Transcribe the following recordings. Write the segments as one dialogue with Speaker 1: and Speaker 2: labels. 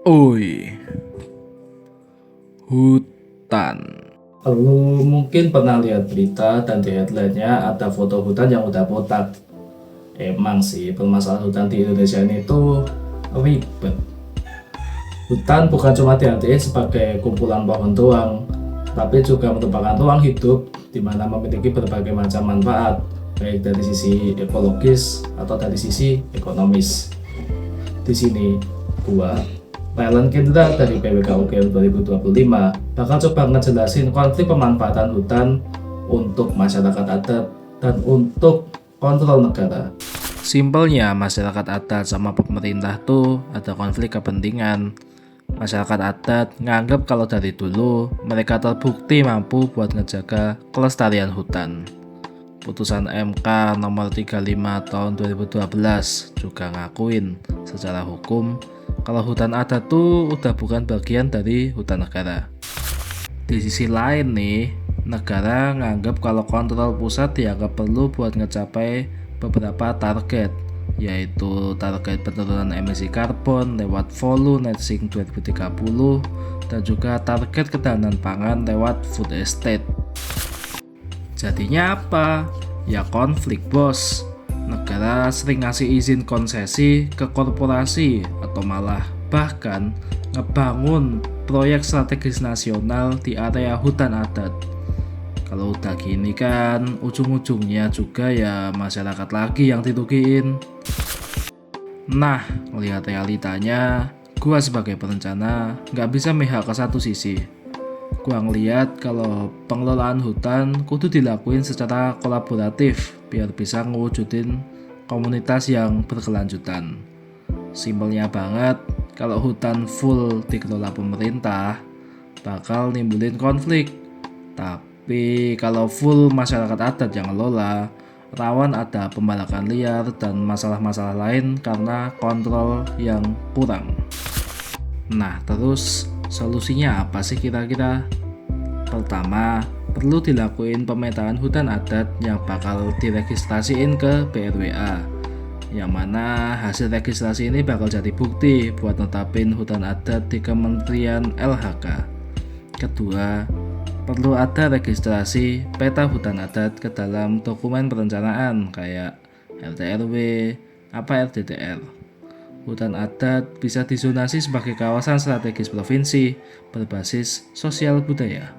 Speaker 1: Oi, hutan.
Speaker 2: Lu mungkin pernah lihat berita dan di headline-nya ada foto hutan yang udah botak. Emang sih, permasalahan hutan di Indonesia ini tuh ribet. Hutan bukan cuma diartikan sebagai kumpulan pohon doang, tapi juga merupakan ruang hidup di mana memiliki berbagai macam manfaat, baik dari sisi ekologis atau dari sisi ekonomis. Di sini, gua Thailand Kendra dari PWK UGM 2025 bakal coba ngejelasin konflik pemanfaatan hutan untuk masyarakat adat dan untuk kontrol negara.
Speaker 1: Simpelnya, masyarakat adat sama pemerintah tuh ada konflik kepentingan. Masyarakat adat nganggap kalau dari dulu mereka terbukti mampu buat ngejaga kelestarian hutan. Putusan MK nomor 35 tahun 2012 juga ngakuin secara hukum kalau hutan adat tuh udah bukan bagian dari hutan negara. Di sisi lain nih, negara nganggap kalau kontrol pusat dianggap perlu buat ngecapai beberapa target, yaitu target penurunan emisi karbon lewat Volume Net Sink 2030 dan juga target ketahanan pangan lewat food estate. Jadinya apa? Ya konflik, bos. Negara sering ngasih izin konsesi ke korporasi atau malah bahkan ngebangun proyek strategis nasional di area hutan adat. Kalau udah gini kan ujung-ujungnya juga ya masyarakat lagi yang dirugiin. Nah, melihat realitanya, gua sebagai perencana nggak bisa mihak ke satu sisi. Gua ngeliat kalau pengelolaan hutan kudu dilakuin secara kolaboratif biar bisa ngewujudin komunitas yang berkelanjutan. Simpelnya banget, kalau hutan full dikelola pemerintah bakal nimbulin konflik. Tapi kalau full masyarakat adat yang ngelola, rawan ada pembalakan liar dan masalah-masalah lain karena kontrol yang kurang. Nah, terus solusinya apa sih kira-kira? Pertama, perlu dilakuin pemetaan hutan adat yang bakal diregistrasiin ke BRWA, yang mana hasil registrasi ini bakal jadi bukti buat netapin hutan adat di Kementerian LHK. Kedua, perlu ada registrasi peta hutan adat ke dalam dokumen perencanaan kayak RT/RW, RDTR. Hutan adat bisa dizonasi sebagai kawasan strategis provinsi berbasis sosial budaya.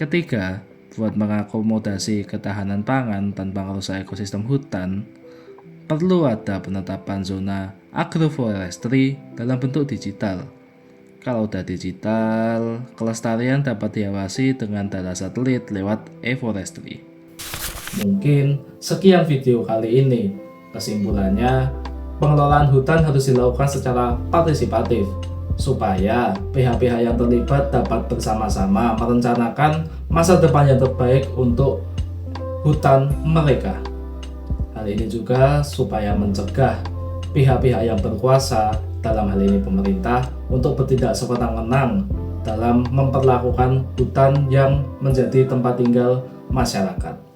Speaker 1: Ketiga, buat mengakomodasi ketahanan pangan tanpa merusak ekosistem hutan, perlu ada penetapan zona agroforestry dalam bentuk digital. Kalau udah digital, kelestarian dapat diawasi dengan data satelit lewat e-forestry.
Speaker 2: Mungkin sekian video kali ini. Kesimpulannya, pengelolaan hutan harus dilakukan secara partisipatif supaya pihak-pihak yang terlibat dapat bersama-sama merencanakan masa depan yang terbaik untuk hutan mereka. Hal ini juga supaya mencegah pihak-pihak yang berkuasa, dalam hal ini pemerintah, untuk bertindak sewenang-wenang dalam memperlakukan hutan yang menjadi tempat tinggal masyarakat.